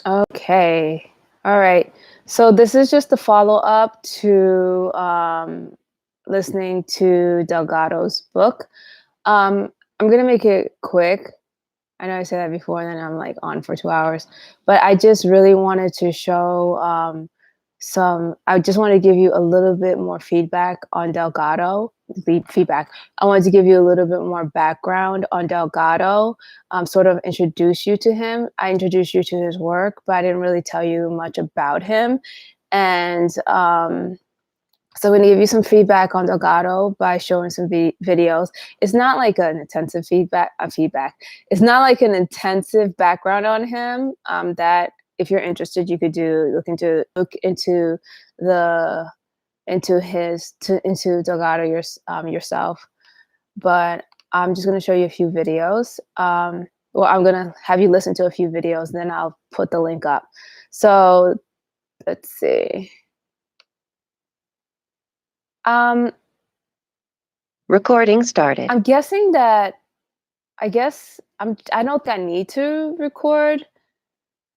Okay. All right. So this is just a follow up to listening to Delgado's book. I'm gonna make it quick. I know I said that before, and then I'm like on for 2 hours. But I just really wanted to show I just want to give you a little bit more feedback on Delgado. Feedback. I wanted to give you a little bit more background on Delgado, sort of introduce you to him. I introduced you to his work, but I didn't really tell you much about him. And so I'm going to give you some feedback on Delgado by showing some videos. It's not like an intensive feedback. It's not like an intensive background on him. That if you're interested, you could look into the into Delgado yourself. But I'm just going to show you a few videos. Well, I'm going to have you listen to a few videos, and then I'll put the link up. So let's see. Recording started. I'm guessing that I don't think I need to record.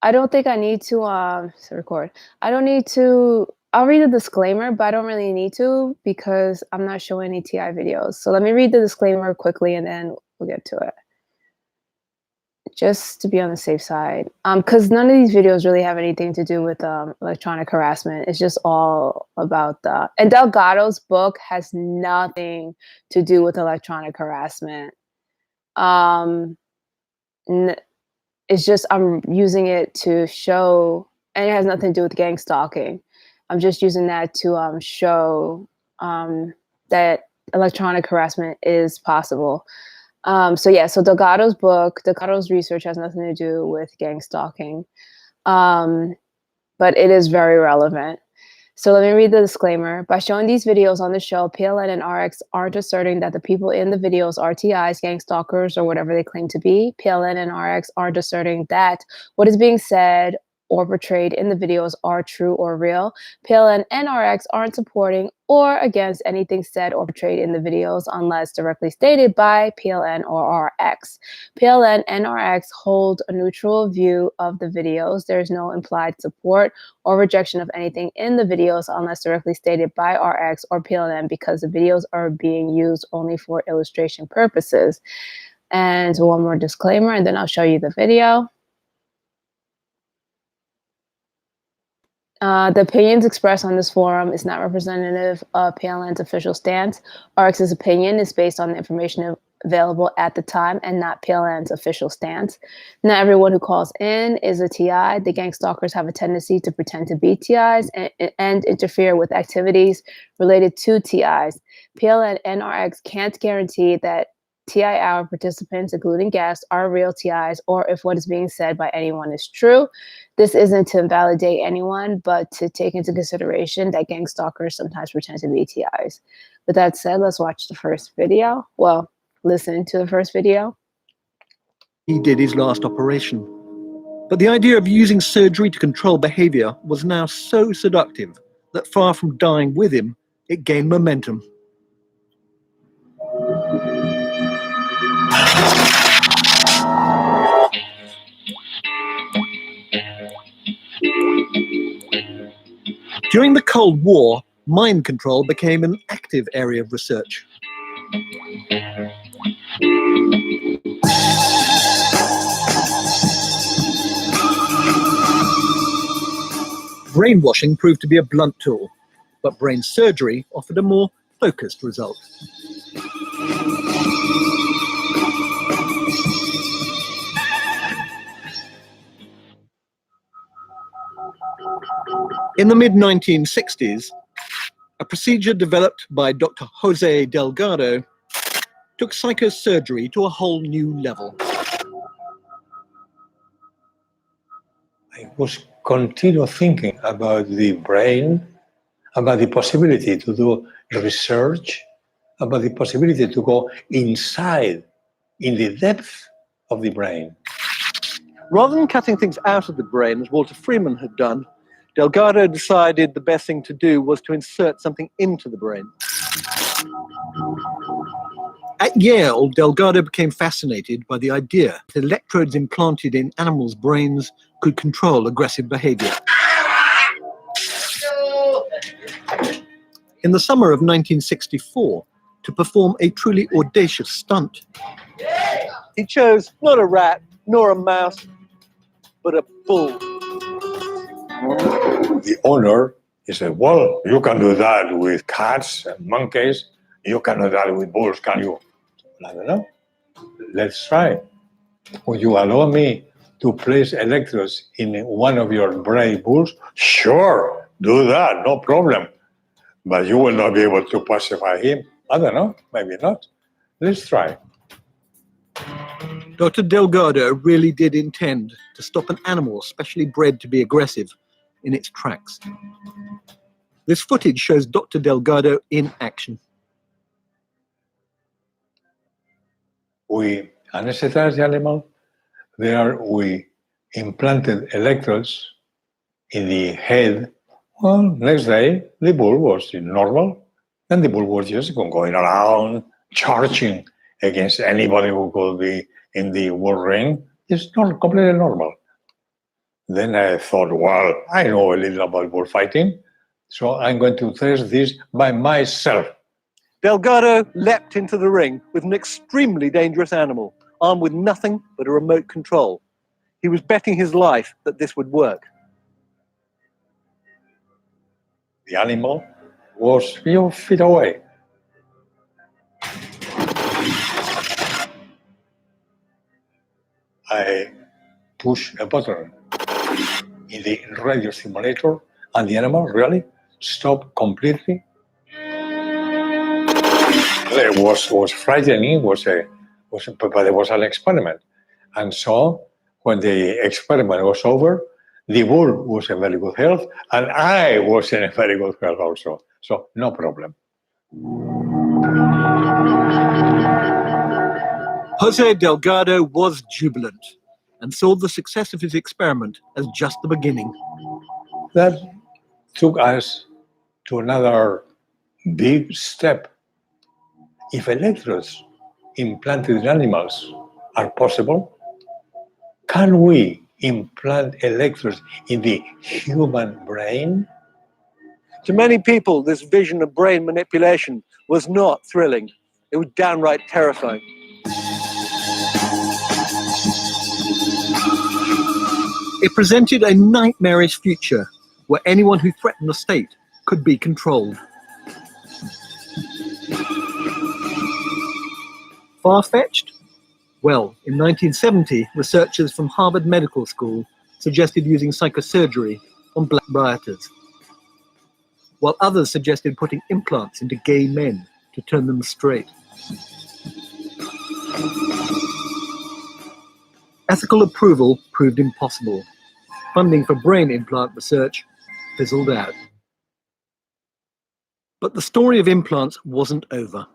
I don't think I need to record. I don't need to I'll read the disclaimer, but I don't really need to because I'm not showing any TI videos. So let me read the disclaimer quickly and then we'll get to it. Just to be on the safe side. Because none of these videos really have anything to do with electronic harassment. It's just all about and Delgado's book has nothing to do with electronic harassment. It's just I'm using it to show, and it has nothing to do with gang stalking. I'm just using that to show that electronic harassment is possible. So Delgado's research has nothing to do with gang stalking, but it is very relevant. So let me read the disclaimer. By showing these videos on the show, PLN and RX aren't asserting that the people in the videos are TIs, gang stalkers, or whatever they claim to be. PLN and RX aren't asserting that what is being said or portrayed in the videos are true or real. PLN and RX aren't supporting or against anything said or portrayed in the videos unless directly stated by PLN or RX. PLN and RX hold a neutral view of the videos. There is no implied support or rejection of anything in the videos unless directly stated by RX or PLN because the videos are being used only for illustration purposes. And one more disclaimer, and then I'll show you the video. The opinions expressed on this forum is not representative of PLN's official stance. RX's opinion is based on the information available at the time and not PLN's official stance. Not everyone who calls in is a TI. The gang stalkers have a tendency to pretend to be TIs and interfere with activities related to TIs. PLN and RX can't guarantee that TI hour participants, including guests, are real TIs or if what is being said by anyone is true. This isn't to invalidate anyone, but to take into consideration that gang stalkers sometimes pretend to be TIs. With that said, let's watch the first video. Well, listen to the first video. He did his last operation. But the idea of using surgery to control behavior was now so seductive that far from dying with him, it gained momentum. During the Cold War, mind control became an active area of research. Brainwashing proved to be a blunt tool, but brain surgery offered a more focused result. In the mid-1960s, a procedure developed by Dr. Jose Delgado took psychosurgery to a whole new level. I was continually thinking about the brain, about the possibility to do research, about the possibility to go inside, in the depth of the brain. Rather than cutting things out of the brain, as Walter Freeman had done, Delgado decided the best thing to do was to insert something into the brain. At Yale, Delgado became fascinated by the idea that electrodes implanted in animals' brains could control aggressive behavior. In the summer of 1964, to perform a truly audacious stunt, he chose not a rat nor a mouse, but a bull. The owner, he said, well, you can do that with cats and monkeys. You can do that with bulls, can you? I don't know. Let's try. Would you allow me to place electrodes in one of your brave bulls? Sure, do that, no problem. But you will not be able to pacify him. I don't know, maybe not. Let's try. Dr. Delgado really did intend to stop an animal specially bred to be aggressive in its tracks. This footage shows Dr. Delgado in action. We anesthetized the animal. There we implanted electrodes in the head. Well, next day, the bull was normal, and the bull was just going around, charging against anybody who could be in the bull ring. It's not completely normal. Then I thought, well, I know a little about bullfighting, so I'm going to test this by myself. Delgado leapt into the ring with an extremely dangerous animal, armed with nothing but a remote control. He was betting his life that this would work. The animal was a few feet away. I pushed a button in the radio simulator, and the animal really stopped completely. It was frightening, but it was an experiment. And so when the experiment was over, the bull was in very good health, and I was in a very good health also. So no problem. Jose Delgado was jubilant and saw the success of his experiment as just the beginning. That took us to another big step. If electrodes implanted in animals are possible, can we implant electrodes in the human brain? To many people, this vision of brain manipulation was not thrilling. It was downright terrifying. It presented a nightmarish future where anyone who threatened the state could be controlled. Far-fetched? Well, in 1970, researchers from Harvard Medical School suggested using psychosurgery on black rioters, while others suggested putting implants into gay men to turn them straight. Ethical approval proved impossible. Funding for brain implant research fizzled out. But the story of implants wasn't over.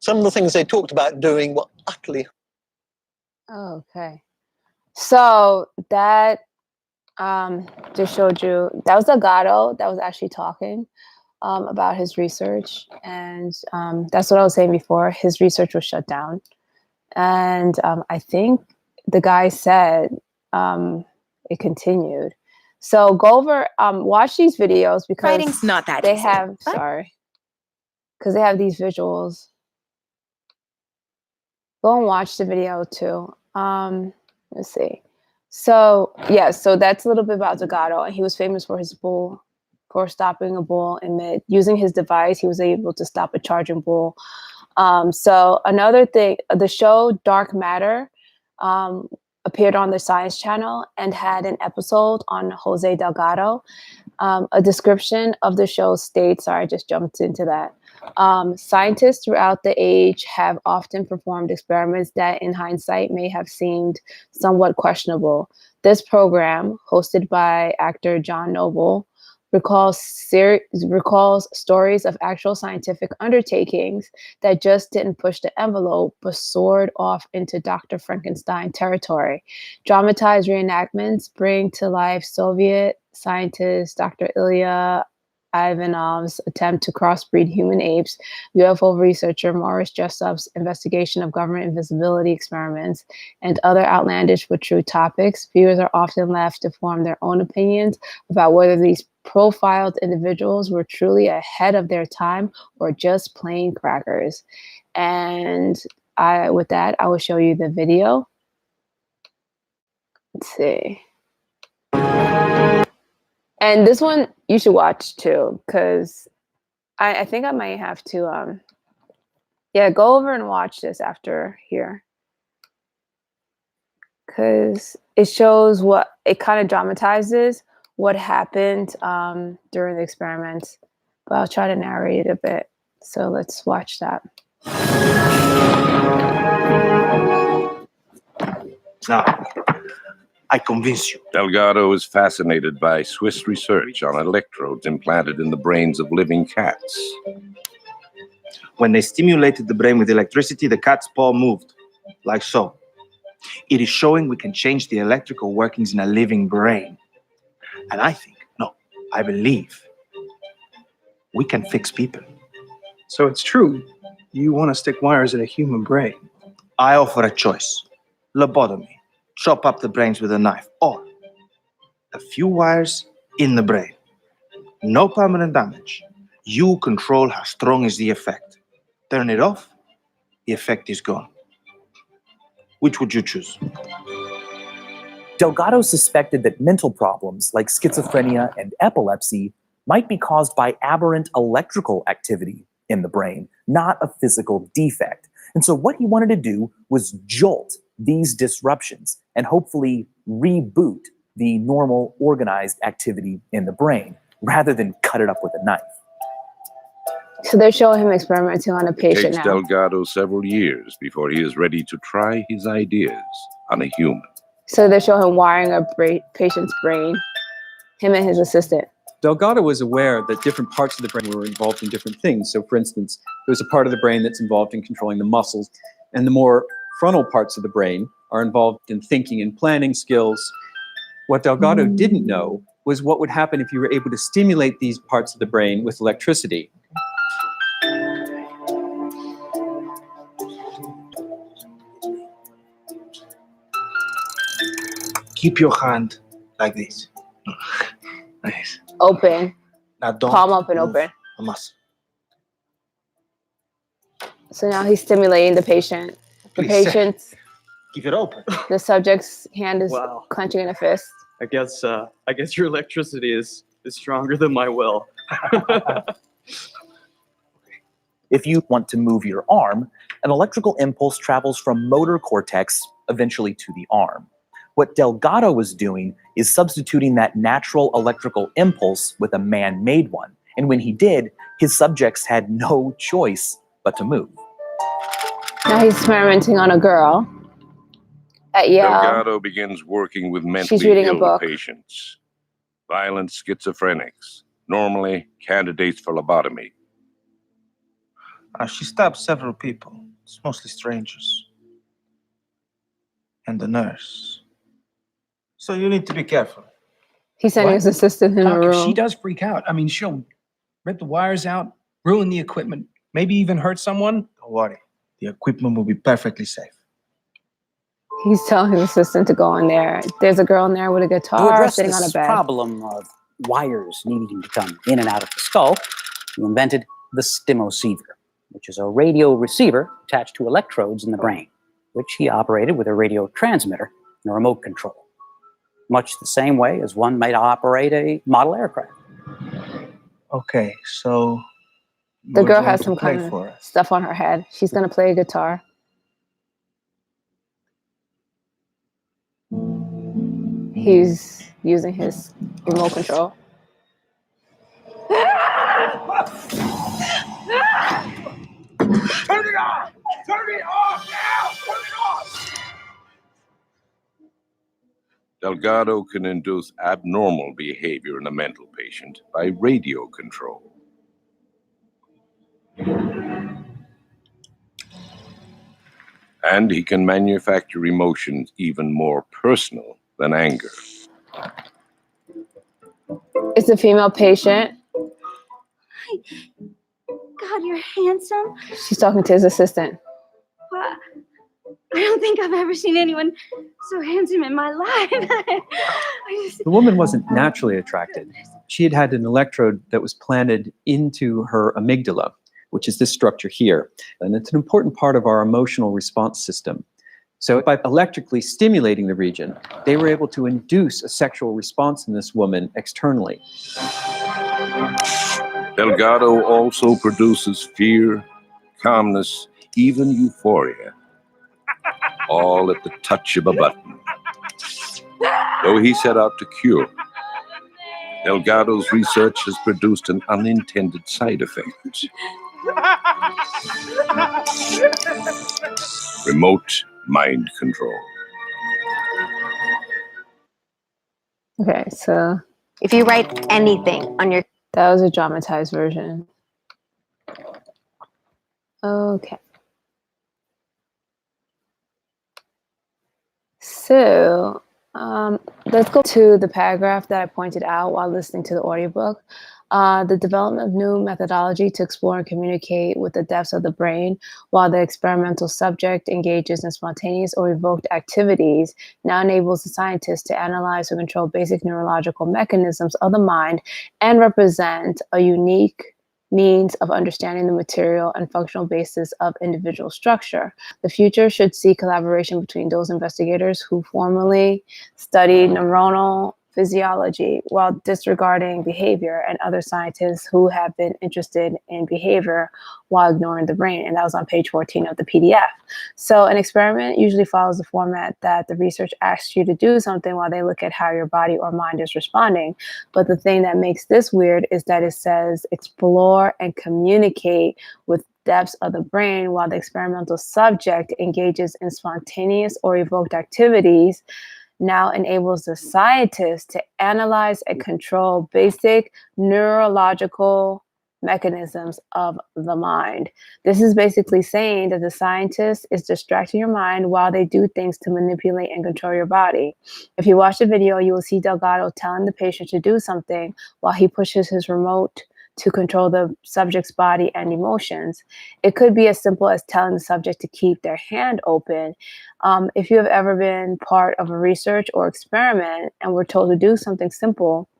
Some of the things they talked about doing were utterly... Okay. So that just showed you, that was Delgado that was actually talking about his research. And that's what I was saying before. His research was shut down. And I think the guy said it continued. So go over, watch these videos because Writing's not that they easy. have, sorry, because they have these visuals. Go and watch the video too. Let's see. So yeah, so that's a little bit about Delgado, and he was famous for his bull, for stopping a bull in mid. Using his device, he was able to stop a charging bull. So another thing, the show Dark Matter appeared on the Science Channel and had an episode on Jose Delgado. A description of the show states, sorry, I just jumped into that. Scientists throughout the age have often performed experiments that in hindsight may have seemed somewhat questionable. This program, hosted by actor John Noble, recalls stories of actual scientific undertakings that just didn't push the envelope, but soared off into Dr. Frankenstein territory. Dramatized reenactments bring to life Soviet scientist Dr. Ilya Ivanov's attempt to crossbreed human apes, UFO researcher Morris Jessup's investigation of government invisibility experiments, and other outlandish but true topics, viewers are often left to form their own opinions about whether these profiled individuals were truly ahead of their time or just plain crackers. And with that, I will show you the video. Let's see. And this one you should watch too, because I think I might have to, go over and watch this after here. Because it shows it kind of dramatizes what happened during the experiments. But I'll try to narrate it a bit. So let's watch that. Now, I convince you. Delgado is fascinated by Swiss research on electrodes implanted in the brains of living cats. When they stimulated the brain with electricity, the cat's paw moved, like so. It is showing we can change the electrical workings in a living brain. And I believe we can fix people. So it's true. You want to stick wires in a human brain. I offer a choice. Lobotomy. Chop up the brains with a knife. Or a few wires in the brain. No permanent damage. You control how strong is the effect. Turn it off, the effect is gone. Which would you choose? Delgado suspected that mental problems like schizophrenia and epilepsy might be caused by aberrant electrical activity in the brain, not a physical defect. And so what he wanted to do was jolt these disruptions and hopefully reboot the normal organized activity in the brain rather than cut it up with a knife. So they're showing him experimenting on a patient It takes now. Delgado several years before he is ready to try his ideas on a human. So they're showing him wiring a patient's brain, him and his assistant. Delgado was aware that different parts of the brain were involved in different things. So for instance, there's a part of the brain that's involved in controlling the muscles, and the more frontal parts of the brain are involved in thinking and planning skills. What Delgado didn't know was what would happen if you were able to stimulate these parts of the brain with electricity. Keep your hand like this. Nice. Open. Now don't Palm up and move open. a muscle. So now he's stimulating the patient. The Please, sir. patient's, Keep it open. the subject's hand is Wow. clenching in a fist. I guess your electricity is stronger than my will. If you want to move your arm, an electrical impulse travels from motor cortex eventually to the arm. What Delgado was doing is substituting that natural electrical impulse with a man-made one. And when he did, his subjects had no choice but to move. Now he's experimenting on a girl at Yale. Delgado begins working with mentally reading a ill book. patients, violent schizophrenics, normally candidates for lobotomy. She stabbed several people. It's mostly strangers. And the nurse. So you need to be careful. He's sending What? his assistant in Doc, a if she room. does freak out, I mean, she'll rip the wires out, ruin the equipment, maybe even hurt someone. Don't worry. The equipment will be perfectly safe. He's telling his assistant to go in there. There's a girl in there with a To guitar address sitting on a this bed. problem of wires needing to come in and out of the skull, he invented the stimoceiver, which is a radio receiver attached to electrodes in the brain, which he operated with a radio transmitter and a remote control, much the same way as one might operate a model aircraft. Okay, so The you're girl going has to some play kind for of us. stuff on her head. She's going to play a guitar. He's using his remote control. Turn it on! Turn it off now! Turn it off! Delgado can induce abnormal behavior in a mental patient by radio control. And he can manufacture emotions even more personal than anger. It's a female patient. God, you're handsome. She's talking to his assistant. Well, I don't think I've ever seen anyone so handsome in my life. The woman wasn't naturally attracted. She had had an electrode that was planted into her amygdala, which is this structure here. And it's an important part of our emotional response system. So by electrically stimulating the region, they were able to induce a sexual response in this woman externally. Delgado also produces fear, calmness, even euphoria, all at the touch of a button. Though he set out to cure, Delgado's research has produced an unintended side effect. Remote mind control. Okay, so If you write anything on your... that was a dramatized version. Okay. So let's go to the paragraph that I pointed out while listening to the audiobook. The development of new methodology to explore and communicate with the depths of the brain while the experimental subject engages in spontaneous or evoked activities now enables the scientist to analyze or control basic neurological mechanisms of the mind and represent a unique means of understanding the material and functional basis of individual structure. The future should see collaboration between those investigators who formerly studied neuronal physiology while disregarding behavior and other scientists who have been interested in behavior while ignoring the brain. And that was on page 14 of the PDF. So an experiment usually follows the format that the research asks you to do something while they look at how your body or mind is responding. But the thing that makes this weird is that it says explore and communicate with depths of the brain while the experimental subject engages in spontaneous or evoked activities now enables the scientist to analyze and control basic neurological mechanisms of the mind. This is basically saying that the scientist is distracting your mind while they do things to manipulate and control your body. If you watch the video, you will see Delgado telling the patient to do something while he pushes his remote to control the subject's body and emotions. It could be as simple as telling the subject to keep their hand open. If you have ever been part of a research or experiment and were told to do something simple,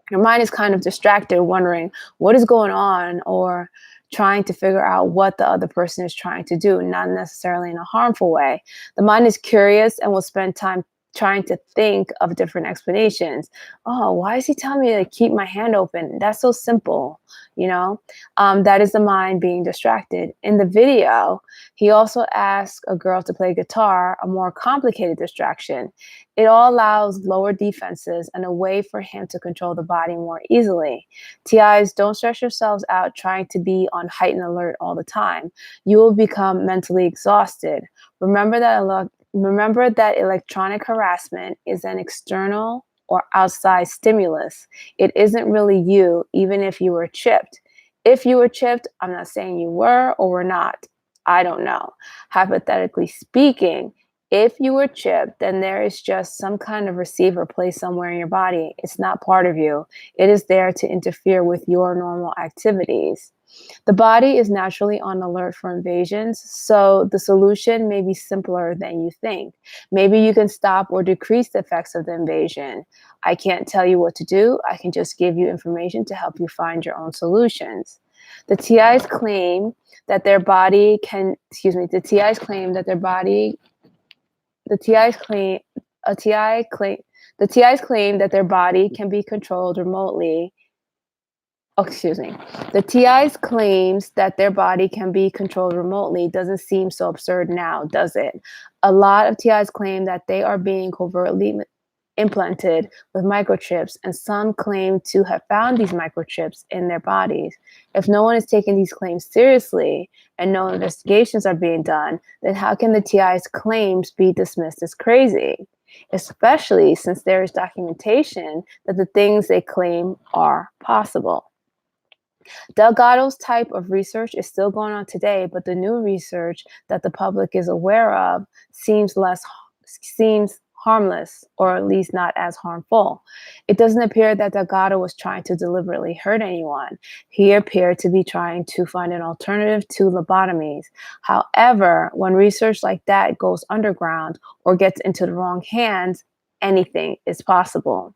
your mind is kind of distracted, wondering what is going on or trying to figure out what the other person is trying to do, not necessarily in a harmful way. The mind is curious and will spend time trying to think of different explanations. Oh, why is he telling me to keep my hand open? That's so simple, you know? That is the mind being distracted. In the video, he also asks a girl to play guitar, a more complicated distraction. It all allows lower defenses and a way for him to control the body more easily. TIs, don't stress yourselves out trying to be on heightened alert all the time. You will become mentally exhausted. Remember that electronic harassment is an external or outside stimulus. It isn't really you, even if you were chipped. If you were chipped, I'm not saying you were or were not. I don't know. Hypothetically speaking, if you were chipped, then there is just some kind of receiver placed somewhere in your body. It's not part of you. It is there to interfere with your normal activities. The body is naturally on alert for invasions, so the solution may be simpler than you think. Maybe you can stop or decrease the effects of the invasion. I can't tell you what to do. I can just give you information to help you find your own solutions. The TIs claim that their body can, the TIs claim that their body, the TIs claim that their body can be controlled remotely. The TI's claims that their body can be controlled remotely doesn't seem so absurd now, does it? A lot of TIs claim that they are being covertly implanted with microchips, and some claim to have found these microchips in their bodies. If no one is taking these claims seriously and no investigations are being done, then how can the TI's claims be dismissed as crazy? Especially since there is documentation that the things they claim are possible. Delgado's type of research is still going on today, but the new research that the public is aware of seems harmless, or at least not as harmful. It doesn't appear that Delgado was trying to deliberately hurt anyone. He appeared to be trying to find an alternative to lobotomies. However, when research like that goes underground or gets into the wrong hands, anything is possible.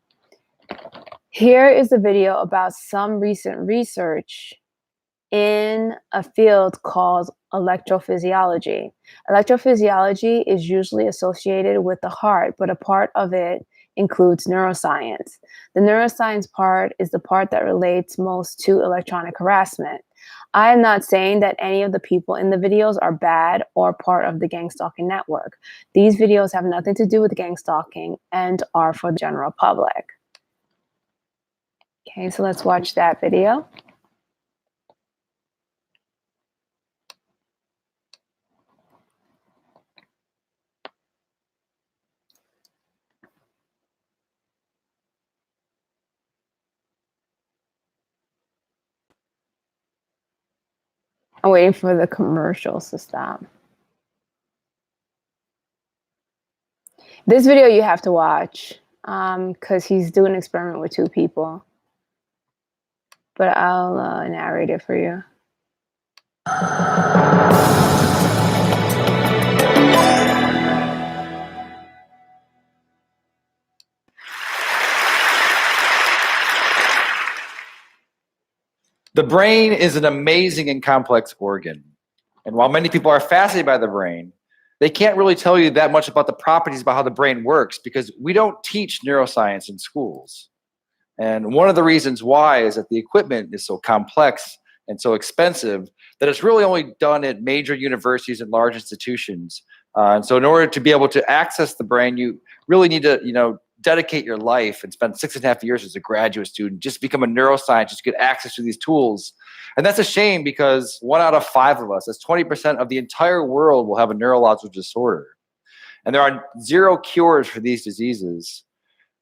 Here is a video about some recent research in a field called electrophysiology. Electrophysiology is usually associated with the heart, but a part of it includes neuroscience. The neuroscience part is the part that relates most to electronic harassment. I am not saying that any of the people in the videos are bad or part of the gang stalking network. These videos have nothing to do with gang stalking and are for the general public. Okay, so let's watch that video. I'm waiting for the commercials to stop. This video you have to watch because he's doing an experiment with 2 people. But I'll narrate it for you. The brain is an amazing and complex organ. And while many people are fascinated by the brain, they can't really tell you that much about the properties about how the brain works because we don't teach neuroscience in schools. And one of the reasons why is that the equipment is so complex and so expensive that it's really only done at major universities and large institutions. And so in order to be able to access the brain, you really need to, dedicate your life and spend 6.5 years as a graduate student, just become a neuroscientist, get access to these tools. And that's a shame because 1 out of 5 of us, that's 20% of the entire world, will have a neurological disorder. And there are 0 cures for these diseases.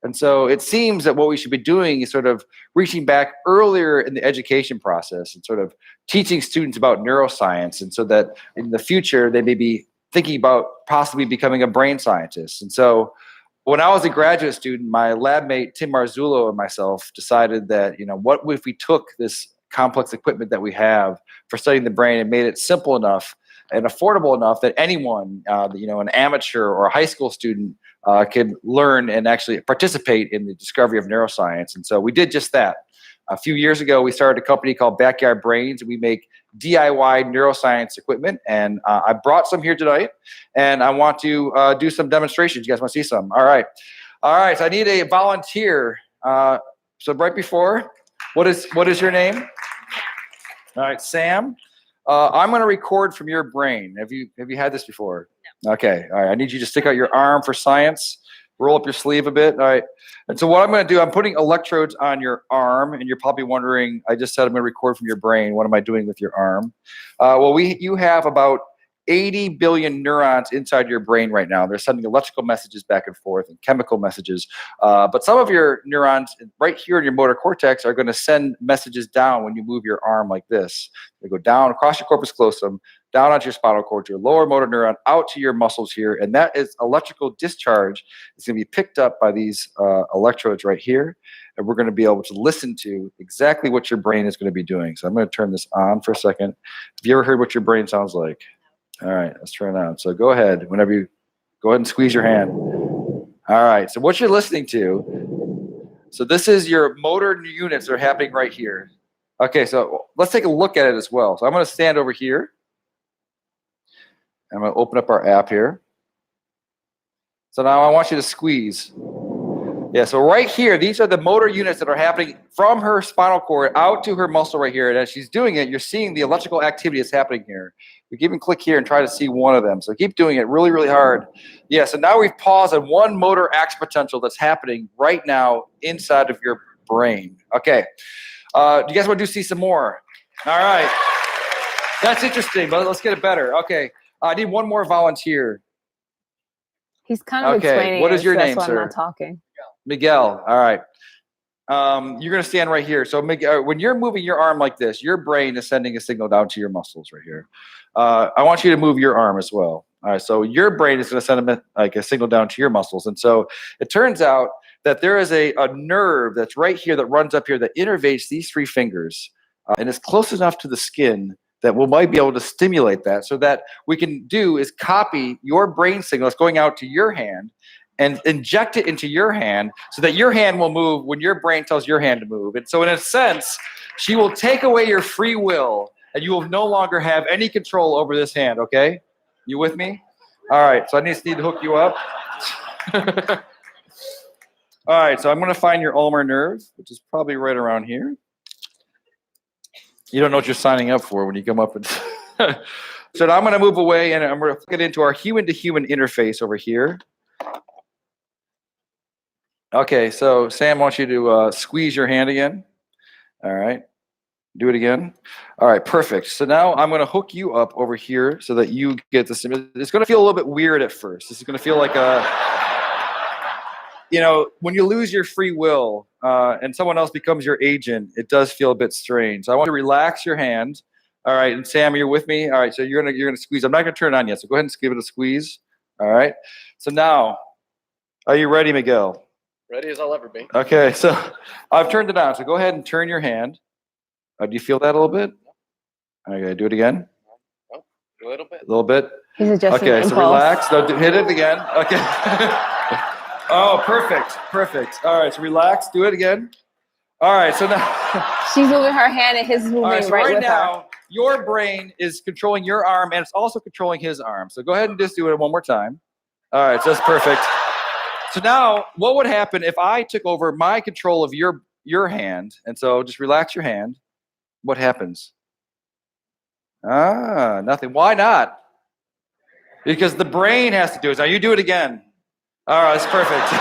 And so it seems that what we should be doing is sort of reaching back earlier in the education process and sort of teaching students about neuroscience, and so that in the future they may be thinking about possibly becoming a brain scientist. And so when I was a graduate student, my lab mate, Tim Marzullo, and myself decided that, what if we took this complex equipment that we have for studying the brain and made it simple enough and affordable enough that anyone, an amateur or a high school student could learn and actually participate in the discovery of neuroscience. And so we did just that. A few years ago, we started a company called Backyard Brains. We make DIY neuroscience equipment, and I brought some here tonight, and I want to do some demonstrations. You guys want to see some? All right. So I need a volunteer. So right before, what is your name? All right, Sam. I'm going to record from your brain. Have you had this before? No. Okay. All right. I need you to stick out your arm for science. Roll up your sleeve a bit. All right. And so what I'm going to do, I'm putting electrodes on your arm, and you're probably wondering, I just said I'm going to record from your brain. What am I doing with your arm? You have about 80 billion neurons inside your brain right now. They're sending electrical messages back and forth and chemical messages. But some of your neurons right here in your motor cortex are going to send messages down when you move your arm like this. They go down across your corpus callosum, down onto your spinal cord, your lower motor neuron, out to your muscles here. And that is electrical discharge. It's going to be picked up by these electrodes right here. And we're going to be able to listen to exactly what your brain is going to be doing. So I'm going to turn this on for a second. Have you ever heard what your brain sounds like? All right, let's turn it on. So go ahead. Whenever you go ahead and squeeze your hand. All right, so what you're listening to, so this is your motor units that are happening right here. Okay, so let's take a look at it as well. So I'm going to stand over here. I'm going to open up our app here. So now I want you to squeeze. Yeah, so right here, these are the motor units that are happening from her spinal cord out to her muscle right here. And as she's doing it, you're seeing the electrical activity that's happening here. You can even click here and try to see one of them. So keep doing it really, really hard. Yeah, so now we've paused on one motor action potential that's happening right now inside of your brain. Okay, do you guys want to see some more? All right, that's interesting, but let's get it better. Okay, I need one more volunteer. He's kind of explaining. What is your name, that's why sir? I'm not talking. Miguel. All right. You're going to stand right here. So Miguel, when you're moving your arm like this, your brain is sending a signal down to your muscles right here. I want you to move your arm as well. All right, so your brain is going to send a signal down to your muscles. And so it turns out that there is a nerve that's right here that runs up here that innervates these three fingers. And it's close enough to the skin that we might be able to stimulate that, so that we can do is copy your brain signal that's going out to your hand and inject it into your hand so that your hand will move when your brain tells your hand to move. And so in a sense, she will take away your free will and you will no longer have any control over this hand, okay? You with me? All right, so I just need to hook you up. All right, so I'm going to find your ulnar nerve, which is probably right around here. You don't know what you're signing up for when you come up. So now I'm going to move away and I'm going to get into our human-to-human interface over here. Okay, so Sam wants you to squeeze your hand again. All right, do it again. All right, perfect. So now I'm going to hook you up over here so that you get this. It's going to feel a little bit weird at first. This is going to feel like a, you know, when you lose your free will and someone else becomes your agent, it does feel a bit strange. So I want you to relax your hand. All right, and Sam, you're with me. All right, so you're gonna squeeze. I'm not gonna turn it on yet, so go ahead and give it a squeeze. All right. So now, are you ready, Miguel? Ready as I'll ever be. Okay, so I've turned it on. So go ahead and turn your hand. Do you feel that a little bit? Okay, do it again. Oh, a little bit. A little bit. He's adjusting Okay, the so impulse. relax. No, hit it again. Okay. Oh, perfect, perfect. All right, so relax. Do it again. All right, so now She's moving her hand and his is moving all right, so right right with now, her. your brain is controlling your arm, and it's also controlling his arm. So go ahead and just do it one more time. All right, so that's perfect. So now, what would happen if I took over my control of your hand? And so just relax your hand. What happens? Nothing. Why not? Because the brain has to do it. Now you do it again. All right, that's perfect.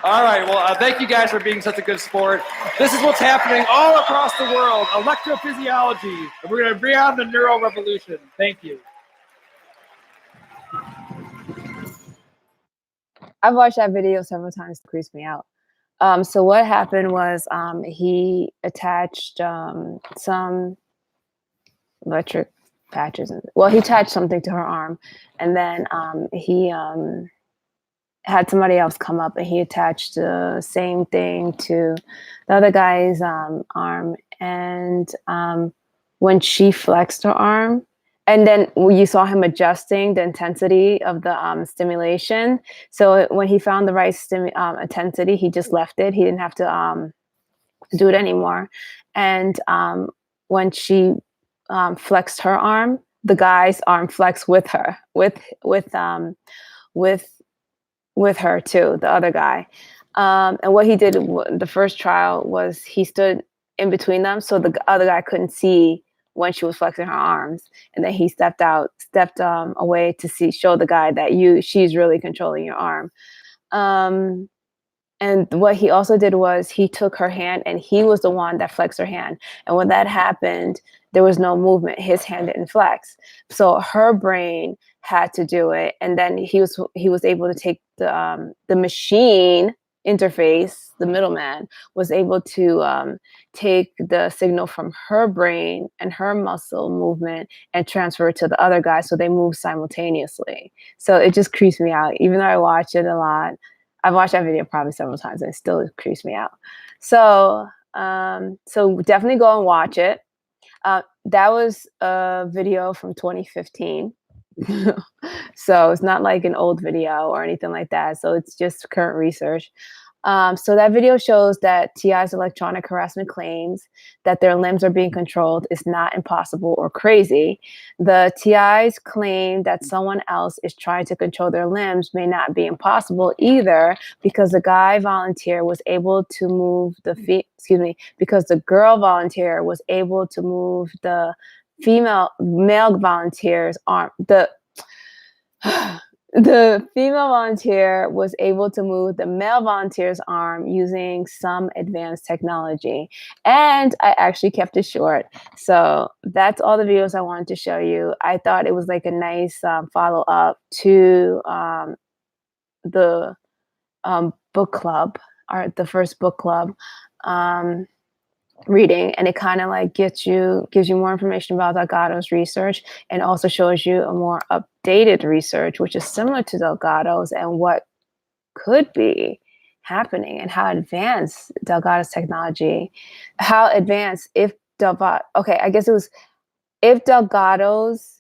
All right, well, thank you guys for being such a good sport. This is what's happening all across the world, electrophysiology. And we're going to bring on the neural revolution. Thank you. I've watched that video several times. It creeps me out. So what happened was he attached some electric patches. Well, he attached something to her arm, and then he had somebody else come up and he attached the same thing to the other guy's arm. And when she flexed her arm, and then you saw him adjusting the intensity of the stimulation. So when he found the right intensity, he just left it. He didn't have to do it anymore. And when she flexed her arm, the guy's arm flexed with her, with her too, the other guy. And what he did, the first trial, was he stood in between them so the other guy couldn't see when she was flexing her arms, and then he stepped away to show the guy that she's really controlling your arm. And what he also did was he took her hand and he was the one that flexed her hand. And when that happened, there was no movement. His hand didn't flex. So her brain had to do it. And then he was able to take the machine interface, the middleman was able to take the signal from her brain and her muscle movement and transfer it to the other guy. So they move simultaneously. So it just creeps me out. Even though I watch it a lot, I've watched that video probably several times and it still creeps me out. So, so definitely go and watch it. That was a video from 2015. So it's not like an old video or anything like that. So it's just current research. So that video shows that TI's electronic harassment claims that their limbs are being controlled is not impossible or crazy. The TI's claim that someone else is trying to control their limbs may not be impossible either, because the guy volunteer was able to move because the girl volunteer was able to move the male volunteer's arm. The female volunteer was able to move the male volunteer's arm using some advanced technology. And I actually kept it short. So that's all the videos I wanted to show you. I thought it was like a nice follow-up to the book club, or the first book club. reading, and it kind of like gives you more information about Delgado's research, and also shows you a more updated research, which is similar to Delgado's, and what could be happening, and how advanced Delgado's technology, how advanced if okay, I guess it was if Delgado's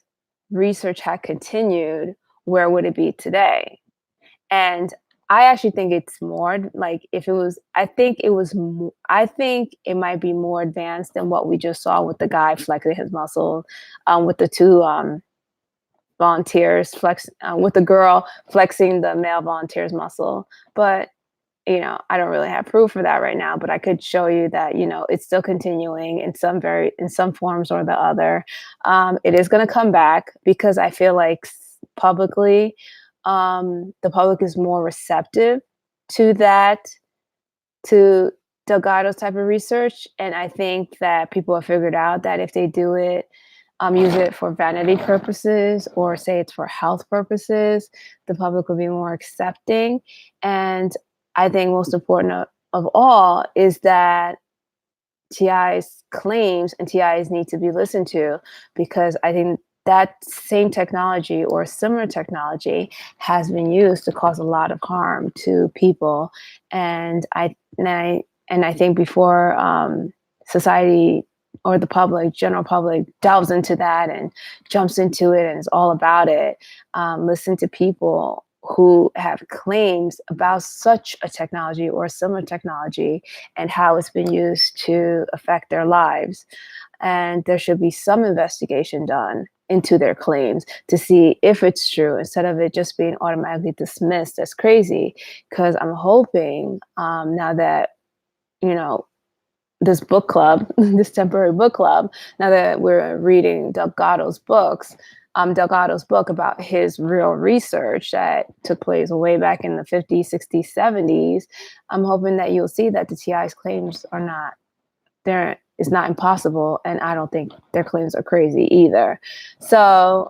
research had continued, where would it be today? And I actually think it's more like if it was, I think it might be more advanced than what we just saw with the guy flexing his muscle, with the two volunteers with the girl flexing the male volunteer's muscle. But I don't really have proof for that right now, but I could show you that, it's still continuing in some forms or the other. It is going to come back because I feel like publicly, the public is more receptive to Delgado's type of research. And I think that people have figured out that if they do it, use it for vanity purposes or say it's for health purposes, the public will be more accepting. And I think most important of all is that TI's claims and TIs need to be listened to, because I think that same technology or similar technology has been used to cause a lot of harm to people. And I think before society or the public, general public, delves into that and jumps into it and is all about it, listen to people who have claims about such a technology or similar technology and how it's been used to affect their lives. And there should be some investigation done into their claims to see if it's true, instead of it just being automatically dismissed as crazy. Because I'm hoping now that, this book club, this temporary book club, now that we're reading Delgado's book about his real research that took place way back in the 50s, 60s, 70s, I'm hoping that you'll see that the TI's claims are not, it's not impossible, and I don't think their claims are crazy either. So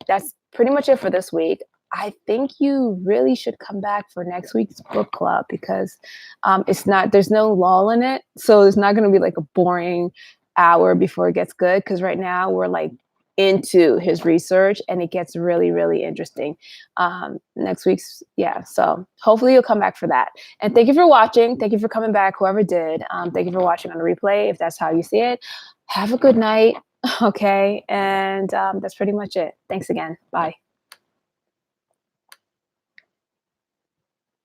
that's pretty much it for this week. I think you really should come back for next week's book club, because there's no lull in it. So it's not going to be like a boring hour before it gets good. Because right now we're like into his research and it gets really, really interesting. Next week's, so hopefully you'll come back for that. And thank you for watching. Thank you for coming back, whoever did. Thank you for watching on the replay, if that's how you see it. Have a good night. Okay. And that's pretty much it. Thanks again. Bye.